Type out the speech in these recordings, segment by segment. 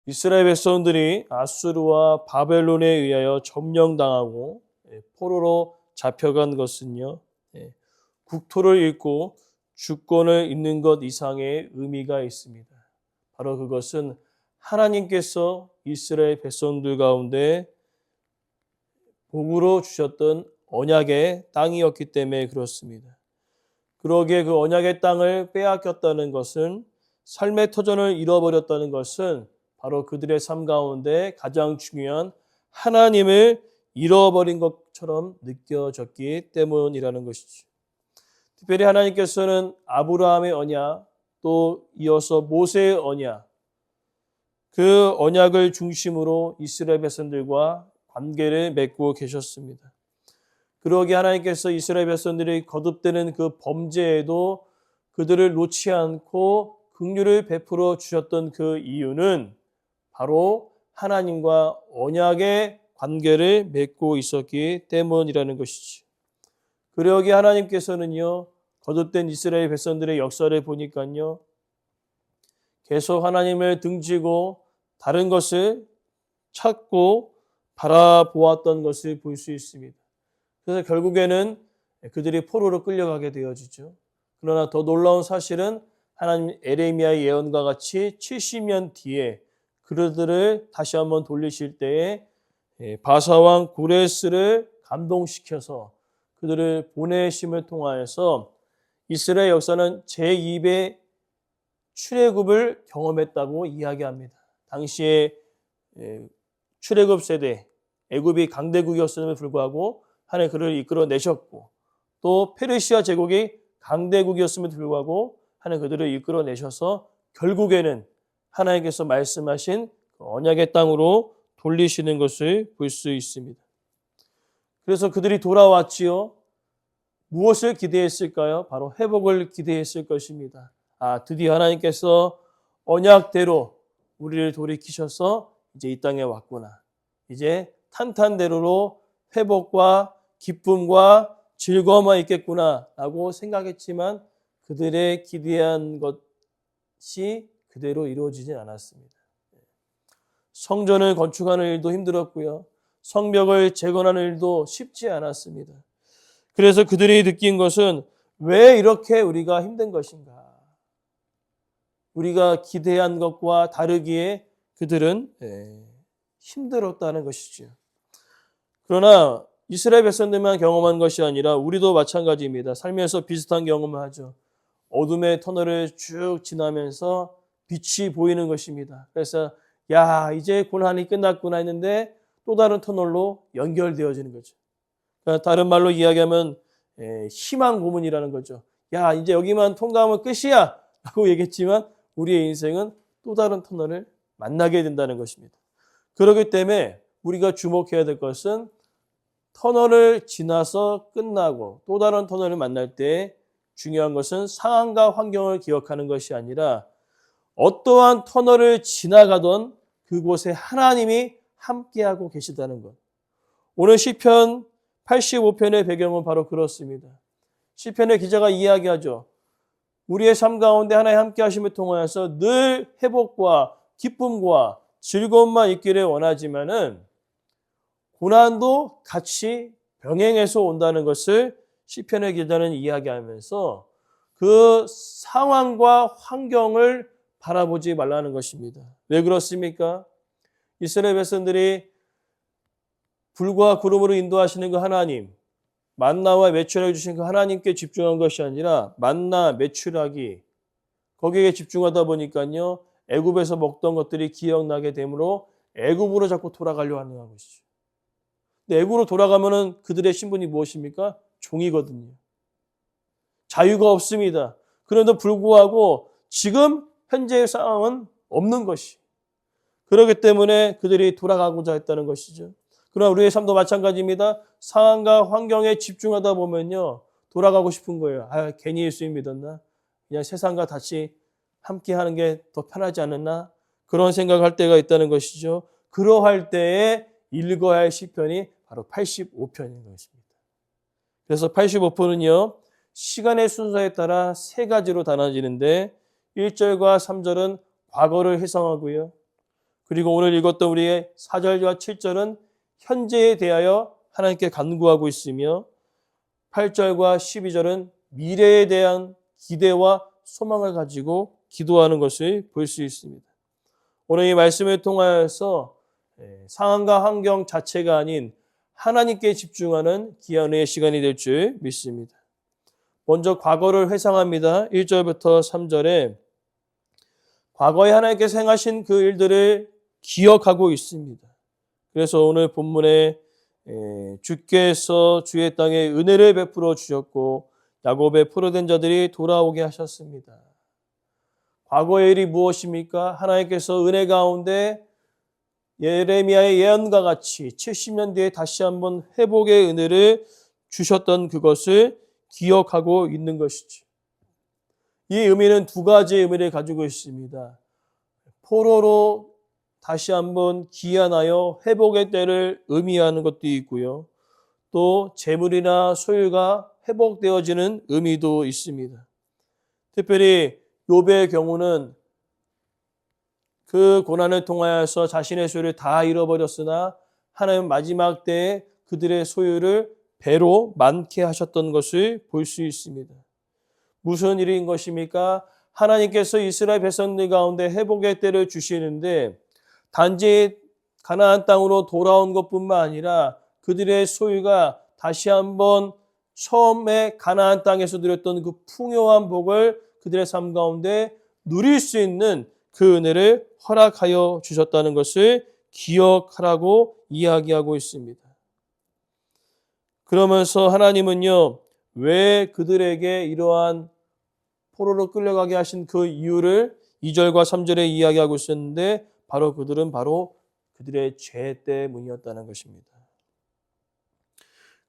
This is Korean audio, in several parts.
이스라엘 백성들이 아수르와 바벨론에 의하여 점령당하고 포로로 잡혀간 것은요, 국토를 잃고 주권을 잃는 것 이상의 의미가 있습니다. 바로 그것은 하나님께서 이스라엘 백성들 가운데 복으로 주셨던 언약의 땅이었기 때문에 그렇습니다. 그러기에 그 언약의 땅을 빼앗겼다는 것은, 삶의 터전을 잃어버렸다는 것은 바로 그들의 삶 가운데 가장 중요한 하나님을 잃어버린 것처럼 느껴졌기 때문이라는 것이죠. 특별히 하나님께서는 아브라함의 언약, 또 이어서 모세의 언약, 그 언약을 중심으로 이스라엘 백성들과 관계를 맺고 계셨습니다. 그러기에 하나님께서 이스라엘 백성들이 거듭되는 그 범죄에도 그들을 놓지 않고 긍휼을 베풀어 주셨던 그 이유는 바로 하나님과 언약의 관계를 맺고 있었기 때문이라는 것이지. 그러기에 하나님께서는요, 거듭된 이스라엘 백성들의 역사를 보니까요, 계속 하나님을 등지고 다른 것을 찾고 바라보았던 것을 볼 수 있습니다. 그래서 결국에는 그들이 포로로 끌려가게 되어지죠. 그러나 더 놀라운 사실은 하나님 에레미야의 예언과 같이 70년 뒤에 그들을 다시 한번 돌리실 때에 바사왕 고레스를 감동시켜서 그들을 보내심을 통하여서 이스라엘 역사는 제2의 출애굽을 경험했다고 이야기합니다. 당시에 출애굽 세대, 애굽이 강대국이었음에도 불구하고 하나님 그를 이끌어내셨고, 또 페르시아 제국이 강대국이었음에도 불구하고 하나님 그들을 이끌어내셔서 결국에는 하나님께서 말씀하신 언약의 땅으로 돌리시는 것을 볼 수 있습니다. 그래서 그들이 돌아왔지요. 무엇을 기대했을까요? 바로 회복을 기대했을 것입니다. 드디어 하나님께서 언약대로 우리를 돌이키셔서 이제 이 땅에 왔구나. 이제 탄탄대로로 회복과 기쁨과 즐거움만 있겠구나 라고 생각했지만 그들의 기대한 것이 그대로 이루어지진 않았습니다. 성전을 건축하는 일도 힘들었고요. 성벽을 재건하는 일도 쉽지 않았습니다. 그래서 그들이 느낀 것은 왜 이렇게 우리가 힘든 것인가? 우리가 기대한 것과 다르기에 그들은 힘들었다는 것이죠. 그러나 이스라엘 백성들만 경험한 것이 아니라 우리도 마찬가지입니다. 살면서 비슷한 경험을 하죠. 어둠의 터널을 쭉 지나면서 빛이 보이는 것입니다. 그래서 이제 고난이 끝났구나 했는데 또 다른 터널로 연결되어지는 거죠. 그러니까 다른 말로 이야기하면 희망 고문이라는 거죠. 이제 여기만 통과하면 끝이야 라고 얘기했지만 우리의 인생은 또 다른 터널을 만나게 된다는 것입니다. 그렇기 때문에 우리가 주목해야 될 것은 터널을 지나서 끝나고 또 다른 터널을 만날 때 중요한 것은 상황과 환경을 기억하는 것이 아니라 어떠한 터널을 지나가던 그곳에 하나님이 함께하고 계시다는 것. 오늘 시편 85편의 배경은 바로 그렇습니다. 시편의 기자가 이야기하죠. 우리의 삶 가운데 하나님 함께 하심을 통하여서 늘 회복과 기쁨과 즐거움만 있기를 원하지만은 고난도 같이 병행해서 온다는 것을 시편의 기자는 이야기하면서 그 상황과 환경을 바라보지 말라는 것입니다. 왜 그렇습니까? 이스라엘 백성들이 불과 구름으로 인도하시는 그 하나님, 만나와 메추라기 주신 그 하나님께 집중한 것이 아니라 만나, 메추라기 거기에 집중하다 보니까요 애굽에서 먹던 것들이 기억나게 되므로 애굽으로 자꾸 돌아가려고 하는 것이죠. 근데 애굽으로 돌아가면은 그들의 신분이 무엇입니까? 종이거든요. 자유가 없습니다. 그런데도 불구하고 지금 현재의 상황은 없는 것이. 그렇기 때문에 그들이 돌아가고자 했다는 것이죠. 그러나 우리의 삶도 마찬가지입니다. 상황과 환경에 집중하다 보면요. 돌아가고 싶은 거예요. 괜히 예수님 믿었나? 그냥 세상과 다시 함께하는 게 더 편하지 않았나? 그런 생각할 때가 있다는 것이죠. 그러할 때에 읽어야 할 시편이 바로 85편인 것입니다. 그래서 85편은요. 시간의 순서에 따라 세 가지로 나눠지는데 1절과 3절은 과거를 회상하고요. 그리고 오늘 읽었던 우리의 4절과 7절은 현재에 대하여 하나님께 간구하고 있으며 8절과 12절은 미래에 대한 기대와 소망을 가지고 기도하는 것을 볼 수 있습니다. 오늘 이 말씀을 통하여서 상황과 환경 자체가 아닌 하나님께 집중하는 귀한 은혜의 시간이 될 줄 믿습니다. 먼저 과거를 회상합니다. 1절부터 3절에 과거에 하나님께서 행하신 그 일들을 기억하고 있습니다. 그래서 오늘 본문에 주께서 주의 땅에 은혜를 베풀어 주셨고 야곱의 포로된 자들이 돌아오게 하셨습니다. 과거의 일이 무엇입니까? 하나님께서 은혜 가운데 예레미야의 예언과 같이 70년 뒤에 다시 한번 회복의 은혜를 주셨던 그것을 기억하고 있는 것이죠. 이 의미는 두 가지의 의미를 가지고 있습니다. 포로로 다시 한번 귀환하여 회복의 때를 의미하는 것도 있고요. 또 재물이나 소유가 회복되어지는 의미도 있습니다. 특별히 욥의 경우는 그 고난을 통하여서 자신의 소유를 다 잃어버렸으나 하나님 마지막 때에 그들의 소유를 배로 많게 하셨던 것을 볼 수 있습니다. 무슨 일인 것입니까? 하나님께서 이스라엘 백성들 가운데 회복의 때를 주시는데 단지 가나안 땅으로 돌아온 것뿐만 아니라 그들의 소유가 다시 한번 처음에 가나안 땅에서 누렸던 그 풍요한 복을 그들의 삶 가운데 누릴 수 있는 그 은혜를 허락하여 주셨다는 것을 기억하라고 이야기하고 있습니다. 그러면서 하나님은요, 왜 그들에게 이러한 포로로 끌려가게 하신 그 이유를 2절과 3절에 이야기하고 있었는데 바로 그들은 그들의 죄 때문이었다는 것입니다.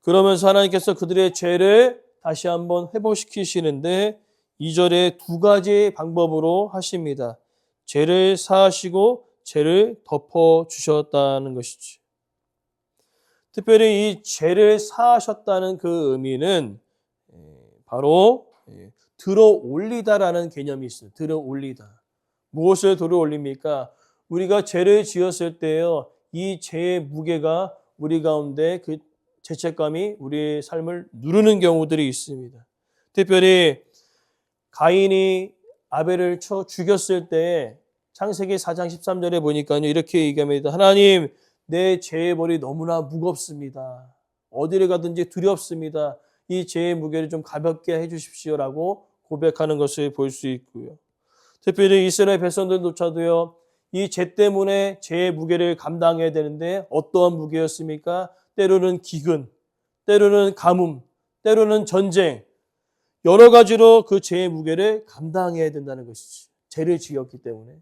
그러면서 하나님께서 그들의 죄를 다시 한번 회복시키시는데 2절에 두 가지 방법으로 하십니다. 죄를 사하시고 죄를 덮어주셨다는 것이죠. 특별히 이 죄를 사하셨다는 그 의미는 바로 들어 올리다라는 개념이 있어요. 들어 올리다. 무엇을 들어 올립니까? 우리가 죄를 지었을 때요, 이 죄의 무게가 우리 가운데 그 죄책감이 우리의 삶을 누르는 경우들이 있습니다. 특별히 가인이 아벨을 쳐 죽였을 때 창세기 4장 13절에 보니까요, 이렇게 얘기합니다. 하나님, 내 죄의 벌이 너무나 무겁습니다. 어디를 가든지 두렵습니다. 이 죄의 무게를 좀 가볍게 해주십시오라고 고백하는 것을 볼 수 있고요. 특별히 이스라엘 백성들조차도요, 이 죄 때문에 죄의 무게를 감당해야 되는데 어떠한 무게였습니까? 때로는 기근, 때로는 가뭄, 때로는 전쟁, 여러 가지로 그 죄의 무게를 감당해야 된다는 것이지. 죄를 지었기 때문에.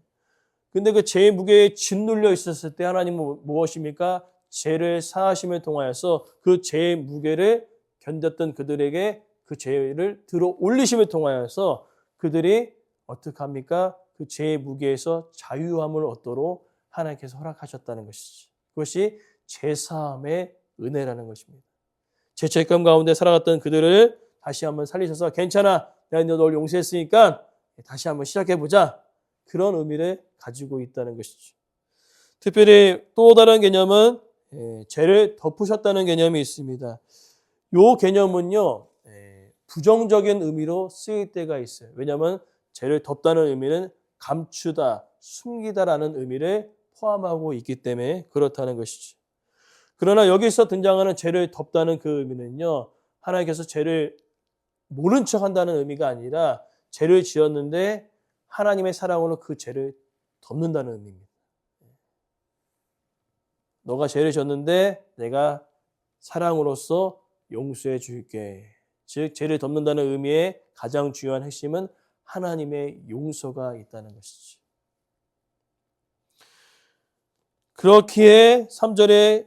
근데 그 죄의 무게에 짓눌려 있었을 때 하나님은 무엇입니까? 죄를 사하심을 통하여서 그 죄의 무게를 견뎠던 그들에게 그 죄를 들어 올리심을 통하여서 그들이 어떻게 합니까? 그 죄의 무게에서 자유함을 얻도록 하나님께서 허락하셨다는 것이지. 그것이 죄사함의 은혜라는 것입니다. 죄책감 가운데 살아갔던 그들을 다시 한번 살리셔서 괜찮아, 내가 널 용서했으니까 다시 한번 시작해보자. 그런 의미를 가지고 있다는 것이죠. 특별히 또 다른 개념은 죄를 덮으셨다는 개념이 있습니다. 이 개념은요, 부정적인 의미로 쓰일 때가 있어요. 왜냐하면 죄를 덮다는 의미는 감추다, 숨기다라는 의미를 포함하고 있기 때문에 그렇다는 것이죠. 그러나 여기서 등장하는 죄를 덮다는 그 의미는요, 하나님께서 죄를 모른 척 한다는 의미가 아니라 죄를 지었는데 하나님의 사랑으로 그 죄를 덮는다는 의미입니다. 너가 죄를 졌는데 내가 사랑으로서 용서해 줄게. 즉 죄를 덮는다는 의미의 가장 중요한 핵심은 하나님의 용서가 있다는 것이지. 그렇기에 3절에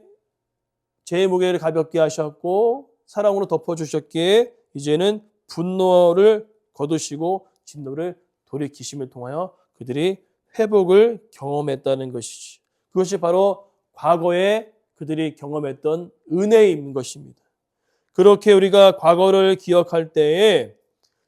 죄의 무게를 가볍게 하셨고 사랑으로 덮어주셨기에 이제는 분노를 거두시고 진노를 돌이키심을 통하여 그들이 회복을 경험했다는 것이지. 그것이 바로 과거에 그들이 경험했던 은혜인 것입니다. 그렇게 우리가 과거를 기억할 때에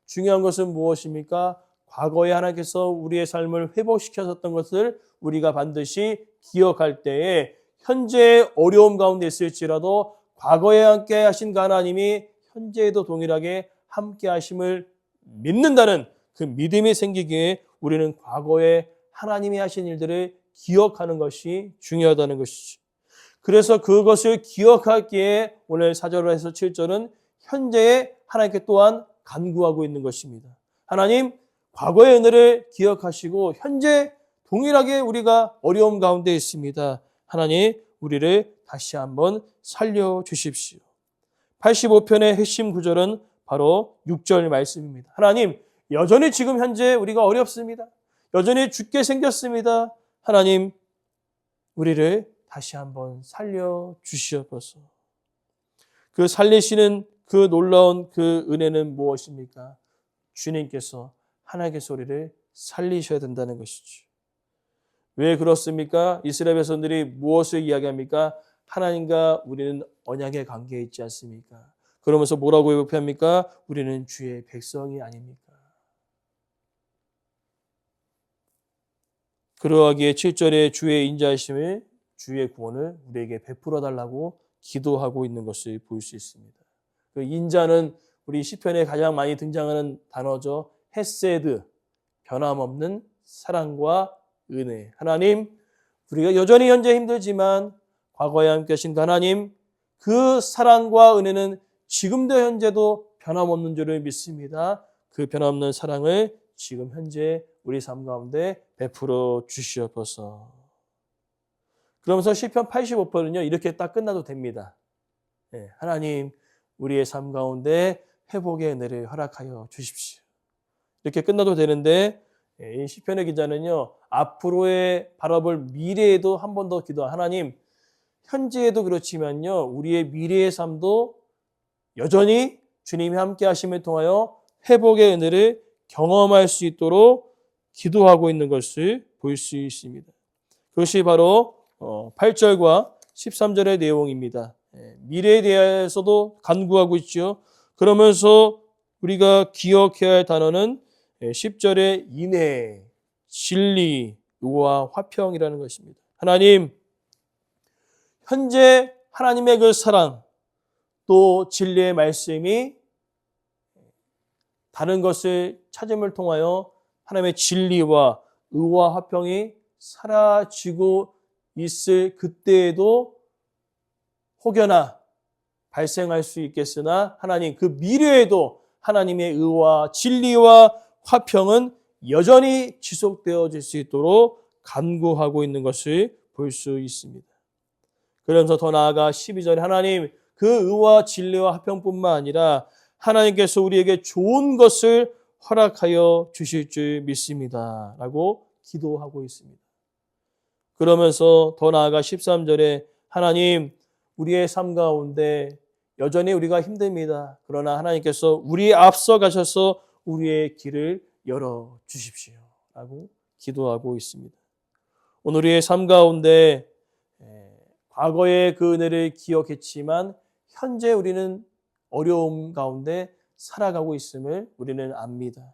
중요한 것은 무엇입니까? 과거에 하나님께서 우리의 삶을 회복시켰던 것을 우리가 반드시 기억할 때에 현재의 어려움 가운데 있을지라도 과거에 함께 하신 그 하나님이 현재에도 동일하게 함께 하심을 믿는다는 그 믿음이 생기기에 우리는 과거에 하나님이 하신 일들을 기억하는 것이 중요하다는 것이죠. 그래서 그것을 기억하기에 오늘 4절에서 7절은 현재에 하나님께 또한 간구하고 있는 것입니다. 하나님, 과거의 은혜를 기억하시고 현재 동일하게 우리가 어려움 가운데 있습니다. 하나님, 우리를 다시 한번 살려주십시오. 85편의 핵심 구절은 바로 6절 말씀입니다. 하나님, 여전히 지금 현재 우리가 어렵습니다. 여전히 죽게 생겼습니다. 하나님, 우리를 다시 한번 살려주시옵소서. 그 살리시는 그 놀라운 그 은혜는 무엇입니까? 주님께서 하나님께서 우리를 살리셔야 된다는 것이죠. 왜 그렇습니까? 이스라엘 백성들이 무엇을 이야기합니까? 하나님과 우리는 언약의 관계에 있지 않습니까? 그러면서 뭐라고 회복합니까? 우리는 주의 백성이 아닙니까? 그러하기에 7절에 주의 인자하심을 주의 구원을 우리에게 베풀어 달라고 기도하고 있는 것을 볼 수 있습니다. 그 인자는 우리 시편에 가장 많이 등장하는 단어죠. 헤세드, 변함없는 사랑과 은혜. 하나님, 우리가 여전히 현재 힘들지만 과거에 함께 하신 하나님, 그 사랑과 은혜는 지금도 현재도 변함없는 줄을 믿습니다. 그 변함없는 사랑을 지금 현재 우리 삶 가운데 베풀어 주시옵소서. 그러면서 시편 85편은요, 이렇게 딱 끝나도 됩니다. 하나님, 우리의 삶 가운데 회복의 은혜를 허락하여 주십시오. 이렇게 끝나도 되는데, 이 시편의 기자는요, 앞으로의 바라볼 미래에도 한 번 더 기도, 하나님, 현재에도 그렇지만요, 우리의 미래의 삶도 여전히 주님이 함께 하심을 통하여 회복의 은혜를 경험할 수 있도록 기도하고 있는 것을 볼 수 있습니다. 그것이 바로 8절과 13절의 내용입니다. 미래에 대해서도 간구하고 있죠. 그러면서 우리가 기억해야 할 단어는 10절의 인애, 진리, 의와 화평이라는 것입니다. 하나님, 현재 하나님의 그 사랑, 또 진리의 말씀이 다른 것을 찾음을 통하여 하나님의 진리와 의와 화평이 사라지고 있을 그때에도 혹여나 발생할 수 있겠으나 하나님 그 미래에도 하나님의 의와 진리와 화평은 여전히 지속되어질 수 있도록 간구하고 있는 것을 볼 수 있습니다. 그러면서 더 나아가 12절에 하나님 그 의와 진리와 화평뿐만 아니라 하나님께서 우리에게 좋은 것을 허락하여 주실 줄 믿습니다. 라고 기도하고 있습니다. 그러면서 더 나아가 13절에 하나님 우리의 삶 가운데 여전히 우리가 힘듭니다. 그러나 하나님께서 우리에 앞서 가셔서 우리의 길을 열어주십시오. 라고 기도하고 있습니다. 오늘 우리의 삶 가운데 과거의 그 은혜를 기억했지만 현재 우리는 어려움 가운데 살아가고 있음을 우리는 압니다.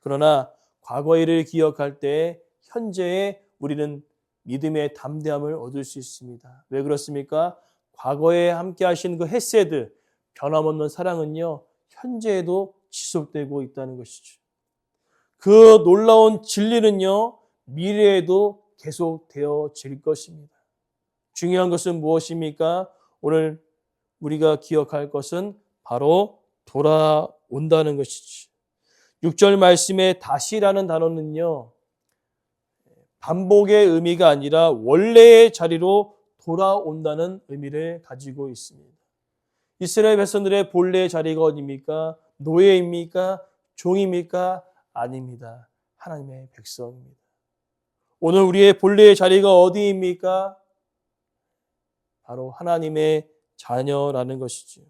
그러나 과거의 일을 기억할 때 현재에 우리는 믿음의 담대함을 얻을 수 있습니다. 왜 그렇습니까? 과거에 함께 하신 그 헤세드, 변함없는 사랑은요, 현재에도 지속되고 있다는 것이죠. 그 놀라운 진리는요, 미래에도 계속되어질 것입니다. 중요한 것은 무엇입니까? 오늘 우리가 기억할 것은 바로 돌아온다는 것이지. 6절 말씀에 다시라는 단어는요, 반복의 의미가 아니라 원래의 자리로 돌아온다는 의미를 가지고 있습니다. 이스라엘 백성들의 본래의 자리가 어디입니까? 노예입니까? 종입니까? 아닙니다. 하나님의 백성입니다. 오늘 우리의 본래의 자리가 어디입니까? 바로 하나님의 자녀라는 것이죠.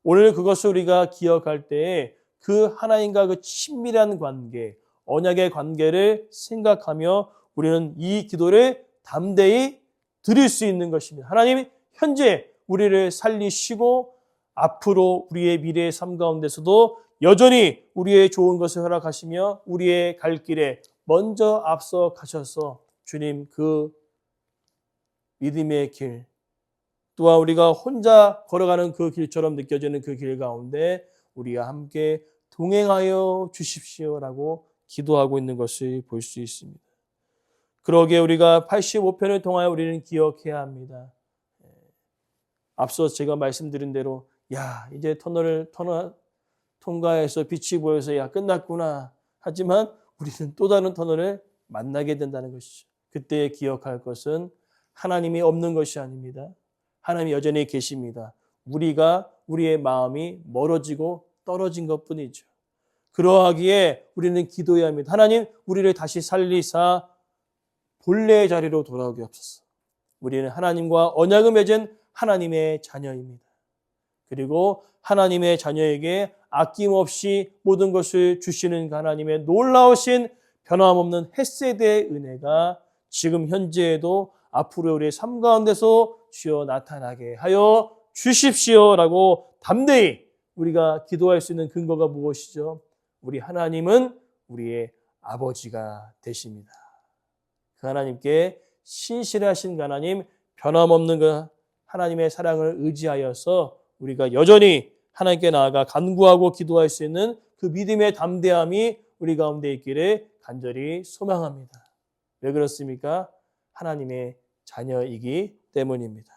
오늘 그것을 우리가 기억할 때에 그 하나님과 그 친밀한 관계, 언약의 관계를 생각하며 우리는 이 기도를 담대히 드릴 수 있는 것입니다. 하나님, 현재 우리를 살리시고 앞으로 우리의 미래의 삶 가운데서도 여전히 우리의 좋은 것을 허락하시며 우리의 갈 길에 먼저 앞서 가셔서 주님 그 믿음의 길, 또한 우리가 혼자 걸어가는 그 길처럼 느껴지는 그 길 가운데 우리와 함께 동행하여 주십시오라고 기도하고 있는 것을 볼 수 있습니다. 그러기에 우리가 85편을 통하여 우리는 기억해야 합니다. 앞서 제가 말씀드린 대로 이제 터널을 통과해서 빛이 보여서 끝났구나. 하지만 우리는 또 다른 터널을 만나게 된다는 것이죠. 그때 기억할 것은 하나님이 없는 것이 아닙니다. 하나님이 여전히 계십니다. 우리의 마음이 멀어지고 떨어진 것뿐이죠. 그러하기에 우리는 기도해야 합니다. 하나님, 우리를 다시 살리사 본래의 자리로 돌아오게 하옵소서. 우리는 하나님과 언약을 맺은 하나님의 자녀입니다. 그리고 하나님의 자녀에게 아낌없이 모든 것을 주시는 하나님의 놀라우신 변함없는 헤세드의 은혜가 지금 현재에도 앞으로 우리의 삶 가운데서 주여 나타나게 하여 주십시오라고 담대히 우리가 기도할 수 있는 근거가 무엇이죠? 우리 하나님은 우리의 아버지가 되십니다. 그 하나님께 신실하신 하나님, 변함없는 그 하나님의 사랑을 의지하여서 우리가 여전히 하나님께 나아가 간구하고 기도할 수 있는 그 믿음의 담대함이 우리 가운데 있기를 간절히 소망합니다. 왜 그렇습니까? 하나님의 자녀이기 때문입니다.